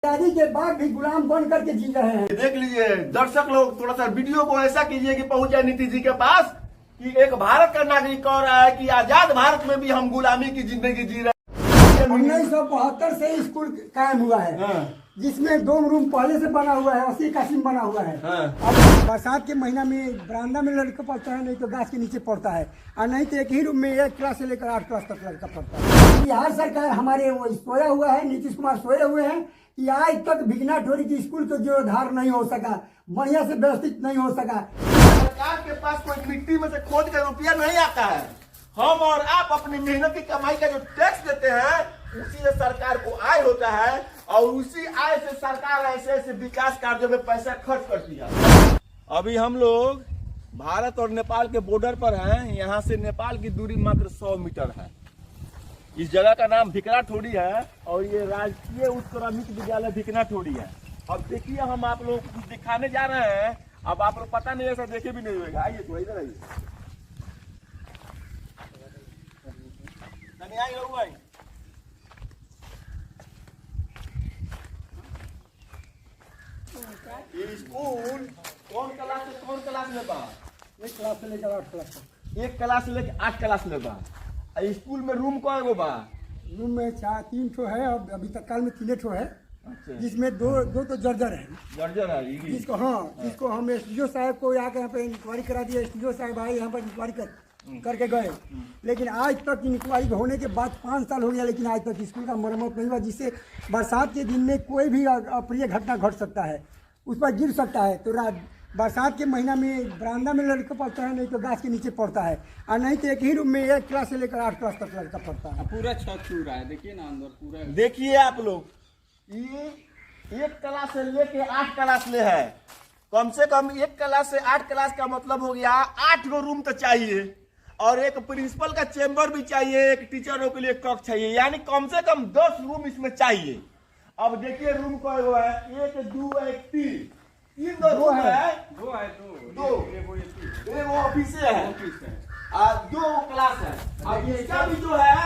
आजादी के बाद भी गुलाम बन करके जी रहे हैं। देख लीजिए दर्शक लोग, थोड़ा सा वीडियो को ऐसा कीजिए कि पहुंच जाए नीतीश जी के पास कि एक भारत का नागरिक कह रहा है कि आजाद भारत में भी हम गुलामी की जिंदगी जी रहे हैं। 1972 से स्कूल कायम हुआ है, जिसमें 2 रूम पहले से बना हुआ है, 80 का सीम बना हुआ है। अब बरसात के महीना में बरामदा में लड़का पढ़ता है, नहीं तो गाछ के नीचे पढ़ता है, और नहीं तो एक ही रूम में 1 क्लास से लेकर 8 क्लास तक लड़का पढ़ता है। बिहार सरकार हमारे वो सोया हुआ है, नीतीश कुमार सोए हुए हैं कि आज तक भिगना ठोरी की स्कूल को जीर्णोद्धार नहीं हो सका, बढ़िया से व्यवस्थित नहीं हो सका। सरकार के पास कोई मिट्टी में से खोद कर रुपया नहीं आता है। हम और आप अपनी मेहनत की कमाई का जो टैक्स देते हैं उसी से सरकार को आय होता है, और उसी आय से सरकार ऐसे ऐसे विकास कार्यों में पैसा खर्च करती है। अभी हम लोग भारत और नेपाल के बॉर्डर पर हैं। यहाँ से नेपाल की दूरी मात्र 100 मीटर है। इस जगह का नाम भिकना ठोड़ी है और ये राजकीय उच्च प्राथमिक विद्यालय भिकना ठोड़ी है। अब देखिए हम आप लोगों को कुछ दिखाने जा रहे हैं। अब आप लोग पता नहीं ऐसा देखे भी नहीं होगा। आइए तो इधर आइए, ये स्कूल कौन क्लास से कौन क्लास में बा? 1 क्लास से लेकर 8 क्लास तक। 1 क्लास से लेकर 8 क्लास में बा। स्कूल में रूम कौन गो बा? रूम में 3 ठो है और अभी तत्काल में 3 ठो है। अच्छा। जिसमें दो तो जर्जर है। जर्जर है जिसको जिसको हम एसडीओ साहब को आके यहाँ पे इंक्वायरी करा दिया। एसडीओ साहब आए यहाँ पर इंक्वायरी करके गए, लेकिन आज तक इंक्वायरी होने के बाद 5 साल हो गया, लेकिन आज तक स्कूल का मरम्मत नहीं हुआ, जिससे बरसात के दिन में कोई भी अप्रिय घटना घट सकता है, उस पर गिर सकता है। तो बरसात के महीना में बरामदा में लड़का पढ़ता है, नहीं तो गाछ के नीचे पढ़ता है, और नहीं तो एक ही रूम में 1 क्लास से लेकर 8 क्लास तक लड़का पढ़ता है। पूरा छत छू रहा है, देखिए ना अंदर पूरा। देखिए आप लोग, ये 1 क्लास से लेके 8 क्लास ले है। कम से कम 1 क्लास से 8 क्लास का मतलब हो गया 8 गो रूम तो चाहिए, और एक प्रिंसिपल का चेंबर भी चाहिए, एक टीचरों के लिए कक्ष चाहिए, यानी कम से कम 10 रूम इसमें चाहिए। अब देखिए रूम का है 1 2 1 3 रूम है। दो एगो ऑफिस है और 2 क्लास है। अब इसका भी जो है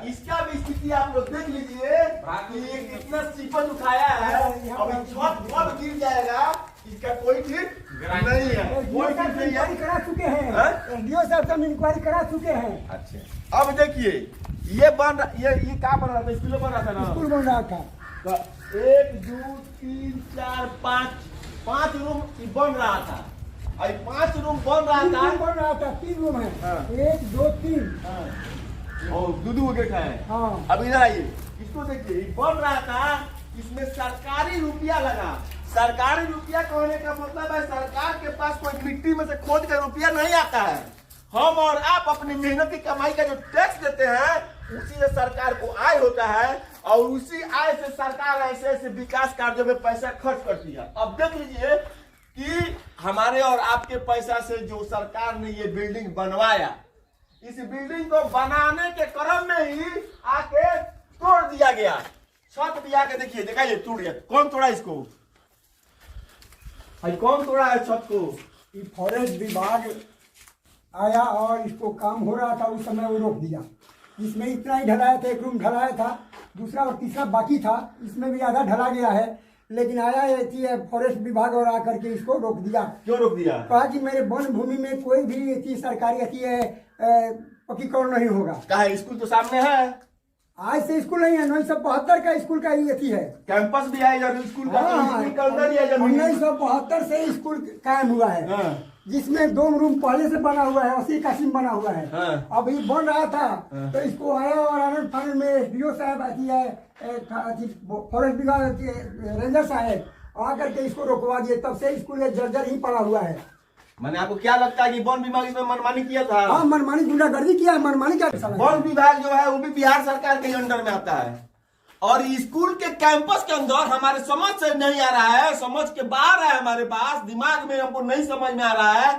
इसका भी स्थिति आप लोग देख लीजिए कि ये कितना सिपन उठाया है। अब छत कब गिर जाएगा इसका कोई ठीक नहीं है। कोई ठीक नहीं है। करा चुके हैं, एसडीओ साहब हम इंक्वायरी करा चुके हैं। अच्छा, अब देखिए ये क्या बन रहा था? स्कूल बन रहा था ना? स्कूल बन रहा था। 1 2 3 4 5 रूम बन रहा था। 5 रूम बन रहा था। 3 रूम है। 1 2 3 और 2 गेट है। अब इधर आइए, इसको देखिए बन रहा था। इसमें सरकारी रुपया लगा। सरकारी रुपया कहने का मतलब है सरकार के पास कोई मिट्टी में से खोद कर रुपया नहीं आता है। हम और आप अपनी मेहनत की कमाई का जो टैक्स देते हैं उसी से सरकार को आय होता है, और उसी आय से सरकार ऐसे ऐसे विकास कार्यों में पैसा खर्च करती है। अब देख लीजिए कि हमारे और आपके पैसा से जो सरकार ने ये बिल्डिंग बनवाया, इस बिल्डिंग को बनाने के क्रम में ही आके तोड़ दिया गया। छत भी आके देखिए, दिखाइए टूट गया। कौन तोड़ा इसको? कौन तोड़ा है छत को? फॉरेस्ट विभाग आया और इसको काम हो रहा था, उस समय वो रोक दिया। इसमें इतना ही ढलाया था, 1 रूम ढलाया था, दूसरा और तीसरा बाकी था, इसमें भी आधा ढला गया है, लेकिन आया फॉरेस्ट विभाग और आकर के इसको रोक दिया। क्यों रोक दिया? कहा कि मेरे वन भूमि में कोई भी सरकारी पक्कीकरण नहीं होगा। कहा स्कूल तो सामने है। आज से स्कूल नहीं है, 1972 का स्कूल का ही है। कैंपस भी है जब स्कूल का। 1972 से स्कूल कायम हुआ है, जिसमें 2 रूम पहले से बना हुआ है, 80 का सीम बना हुआ है। अभी बन रहा था तो इसको आया और आनंद फानंद में एसडीओ साहब आती है, फॉरेस्ट विभाग रेंजर साहब आकर के इसको रोकवा दिए। तब से स्कूल जर्जर ही पड़ा हुआ है। मैंने आपको क्या लगता है कि वन विभाग इसमें मनमानी किया था? हाँ, मनमानी गुंडागर्दी किया है। मनमानी क्या? वन विभाग जो है वो भी बिहार सरकार के अंडर में आता है, और स्कूल के कैंपस के अंदर हमारे समझ से नहीं आ रहा है, समझ के बाहर है हमारे पास, दिमाग में हमको नहीं समझ में आ रहा है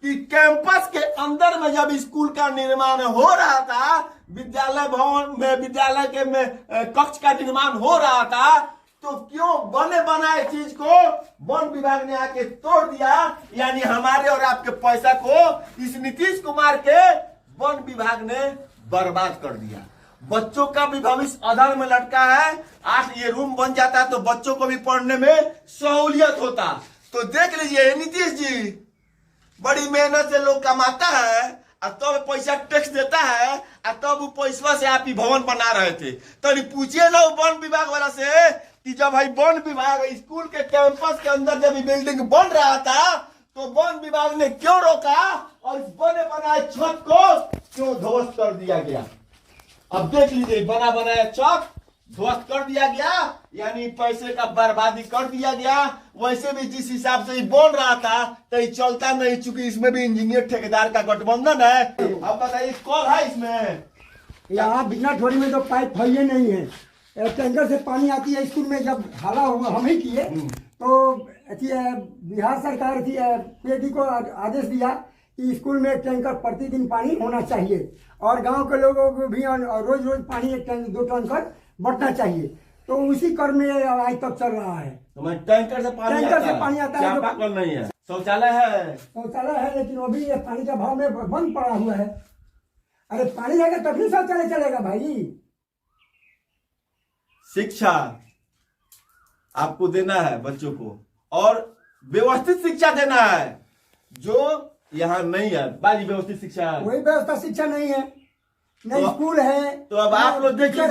कि कैंपस के अंदर में जब स्कूल का निर्माण हो रहा था, विद्यालय भवन में विद्यालय के में कक्ष का निर्माण हो रहा था, तो क्यों बने बनाए चीज को वन विभाग ने आके तोड़ दिया? यानी हमारे और आपके पैसा को इस नीतीश कुमार के वन विभाग ने बर्बाद कर दिया। बच्चों का भी भविष्य अधर में लटका है। आज ये रूम बन जाता तो बच्चों को भी पढ़ने में सहूलियत होता। तो देख लीजिए नीतीश जी, बड़ी मेहनत से लोग कमाता है और तब तो पैसा टैक्स देता है और तब वो पैसा से आप ही भवन बना रहे थे। तो पूछिए ना वन विभाग वाला से कि जब भाई वन विभाग स्कूल के कैंपस के अंदर जब बिल्डिंग बन रहा था तो वन विभाग ने क्यों रोका और इस बने बनाए छत को क्यों ध्वस्त कर दिया गया। अब देख लीजिए बना बनाया छत ध्वस्त कर दिया गया, यानी पैसे का बर्बादी कर दिया गया। वैसे भी जिस हिसाब से ये बोल रहा था तो ये चलता नहीं, चूंकि इसमें भी इंजीनियर ठेकेदार का गठबंधन है। अब बताइए कौन है इसमें। यहाँ बिना ठोरी में तो पाइप फैले नहीं है, टैंकर से पानी आती है स्कूल में। जब हाला हुआ हम ही किए तो बिहार सरकार की पेटी को आदेश दिया कि स्कूल में एक टैंकर प्रतिदिन पानी होना चाहिए और गांव के लोगों को भी रोज रोज पानी एक टैंक 2 टैंकर बढ़ना चाहिए। तो उसी क्रम में आज तक चल रहा है। तो मैं टैंकर से पानी आता है, चापाकल नहीं है, शौचालय है। शौचालय है लेकिन वो भी पानी का भाव में बंद पड़ा हुआ है। अरे पानी रहेगा तभी शौचालय चलेगा भाई। शिक्षा आपको देना है बच्चों को और व्यवस्थित शिक्षा देना है, जो यहाँ नहीं है। बाजी व्यवस्थित शिक्षा है, वही व्यवस्था शिक्षा नहीं है। न स्कूल है तो अब आप लोग देखिए,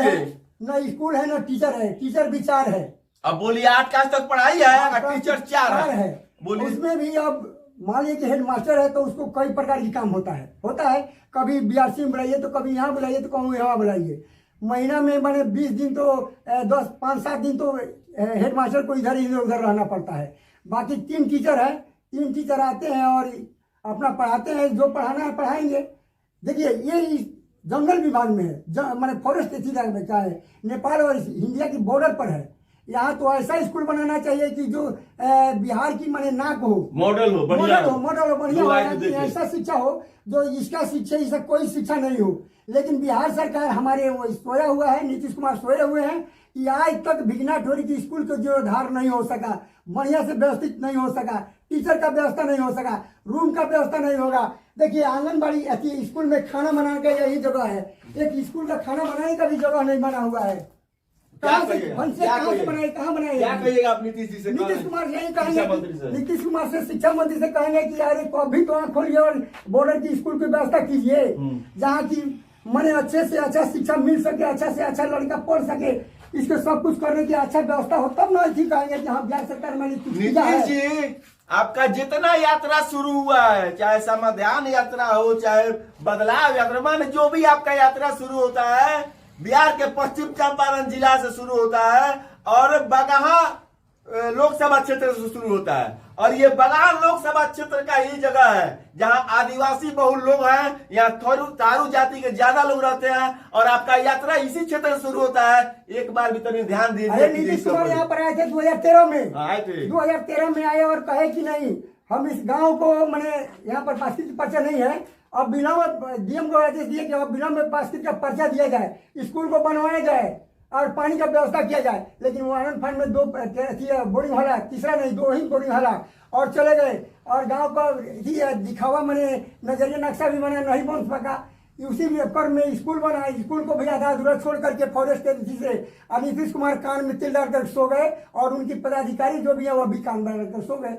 न स्कूल है न टीचर है। टीचर भी 4 है। अब बोलिए 8 क्लास तक पढ़ाई है, टीचर 4 है। बोलिए उसमें भी अब मान लीजिए कि हेड मास्टर है तो उसको कई प्रकार की काम होता है। कभी बीआरसी में बुलाइए तो कभी यहाँ बुलाइए तो कभी यहाँ बुलाइए। महीना में मैंने 20 दिन तो 5-7 दिन तो हेड मास्टर को इधर उधर रहना पड़ता है। बाकी 3 टीचर है, 3 टीचर आते हैं और अपना पढ़ाते हैं, जो पढ़ाना है पढ़ाएंगे। देखिए ये जंगल विभाग में है, मैंने फॉरेस्ट एरिया में क्या है, नेपाल और इंडिया की बॉर्डर पर है। यहाँ तो ऐसा स्कूल बनाना चाहिए कि जो बिहार की माने नाक हो, मॉडल हो, बढ़िया हो, ऐसा शिक्षा हो जो इसका शिक्षा इसका कोई शिक्षा नहीं हो। लेकिन बिहार सरकार हमारे वो सोया हुआ है, नीतीश कुमार सोए हुए हैं कि आज तक भिगना ठोरी की स्कूल को जीर्णोद्धार नहीं हो सका, बढ़िया से व्यवस्थित नहीं हो सका, टीचर का व्यवस्था नहीं हो सका, रूम का व्यवस्था नहीं होगा। देखिए आंगनबाड़ी स्कूल में खाना बनाने का यही जगह है, एक स्कूल का खाना बनाने का भी जगह नहीं बना हुआ है। कहाँ बनाए क्या कहिएगा आप नीतीश जी से? नीतीश कुमार यही कहेंगे, नीतीश कुमार से शिक्षा मंत्री से कहेंगे कि यार अभी तो आँख खोलिए और बॉर्डर की स्कूल की व्यवस्था कीजिए जहाँ की मैंने अच्छे से अच्छा शिक्षा मिल सके, अच्छा से अच्छा लड़का पढ़ सके। इसको सब कुछ करने की अच्छा व्यवस्था हो तब ना ठीक कहेंगे कि हाँ बिहार सरकार मैंने नीतीश जी आपका जितना यात्रा शुरू हुआ है, चाहे समाधान यात्रा हो चाहे बदलाव यात्रा, मान जो भी आपका यात्रा शुरू होता है बिहार के पश्चिम चंपारण जिला से शुरू होता है और बगहा लोकसभा क्षेत्र से शुरू होता है। और ये बगहा लोकसभा क्षेत्र का ही जगह है जहां आदिवासी बहुल लोग हैं, यहाँ थारू जाति के ज्यादा लोग रहते हैं और आपका यात्रा इसी क्षेत्र से शुरू होता है। एक बार भी तनी ध्यान दीजिए। नीतीश कुमार यहाँ पर आए थे 2013 में, आए थे 2013 में आए और कहे कि नहीं हम इस गांव को मैंने यहाँ पर बास्केट पर्चा नहीं है, अब विलम्ब डीएम को आदेश दिए कि अब विलम्ब में बास्केट का पर्चा दिया जाए, स्कूल को बनवाया जाए और पानी का व्यवस्था किया जाए। लेकिन वो आनंद फंड में 2 बोरिंग हला, तीसरा नहीं 2 ही बोरिंग हला और चले गए। और गांव का दिखावा मैंने नजरिया नक्शा भी मैंने नहीं बन सका। उसी क्रम में स्कूल बना, स्कूल को भी आधा अधूरा छोड़ करके फॉरेस्ट एजेंसी से नीतीश कुमार कान में तिल डालकर सो गए और उनकी पदाधिकारी जो भी है वो भी कान में डालकर सो गए।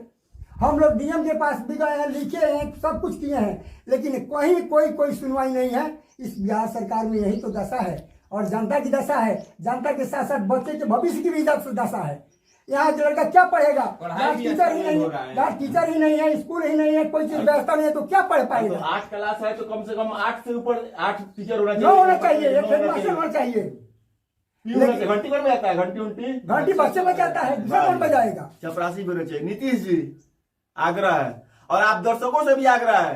हम लोग डीएम के पास भी गए हैं, लिखे हैं, सब कुछ किए हैं, लेकिन कहीं कोई सुनवाई नहीं है। इस बिहार सरकार में यही तो दशा है और जनता की दशा है। जनता के साथ साथ बच्चे के भविष्य की भी दशा है। यहाँ जो लड़का क्या पढ़ेगा, टीचर ही नहीं है, स्कूल ही नहीं है, कोई चीज व्यवस्था नहीं है तो क्या पढ़ पाएगा। तो 8 क्लास है तो कम से कम 8 से ऊपर 8 टीचर होना चाहिए, एक हेड मास्टर होना चाहिए। घंटी पर में आता है, घंटी बच्चे बजाता है, दूसरा कौन बजाएगा। चपरासी भी होना चाहिए। नीतीश जी आग्रह है और आप दर्शकों से भी आग्रह है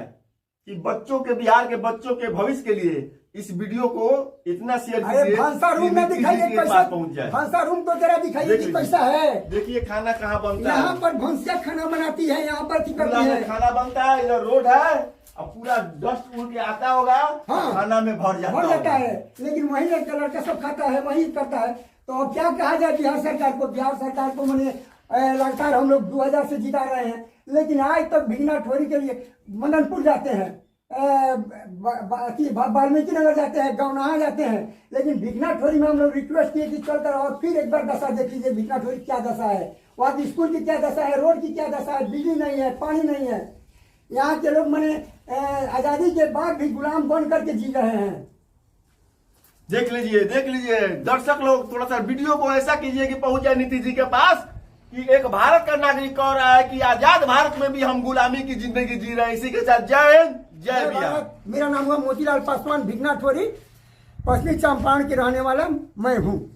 कि बच्चों के, बिहार के बच्चों के भविष्य के लिए इस वीडियो को इतना शेयर कीजिए। भांसा रूम में दिखाइए कैसा पहुंच जाए। भांसा रूम तो जरा दिखाइए कि कैसा है। देखिए खाना कहाँ बनता है। यहाँ पर भंसिया खाना बनाती है, यहाँ पर करती है, खाना बनता है, इधर रोड है और पूरा डस्ट उड़ के आता होगा। हाँ, खाना में भर जाता है। लेकिन वही लड़का सब खाता है, वही करता है। तो अब क्या कहा जाए बिहार सरकार को। बिहार सरकार को मैंने लगातार हम लोग 2000 से जिता रहे हैं, लेकिन आज तक भिगना ठोरी के लिए मदनपुर जाते हैं, वाल्मीकि नगर जाते हैं, गौनाहा जाते हैं, लेकिन भिकना ठोरी में हम लोग रिक्वेस्ट किए कि चलकर और फिर एक बार दशा देख लीजिए भिकना ठोरी क्या दशा है, वहाँ की स्कूल की क्या दशा है, रोड की क्या दशा है, बिजली नहीं है, पानी नहीं है। यहाँ के लोग मैंने आज़ादी के बाद भी गुलाम बन करके जी रहे हैं। देख लीजिए दर्शक लोग, थोड़ा सा वीडियो को ऐसा कीजिए कि पहुंच जाए नीतीश जी के पास कि एक भारत का नागरिक कह रहा है कि आजाद भारत में भी हम गुलामी की जिंदगी जी रहे हैं। इसी के साथ जय हिंद जय बिहार। मेरा नाम हुआ मोतीलाल पासवान, भिकना ठोरी, पश्चिमी चंपारण के रहने वाला मैं हूँ।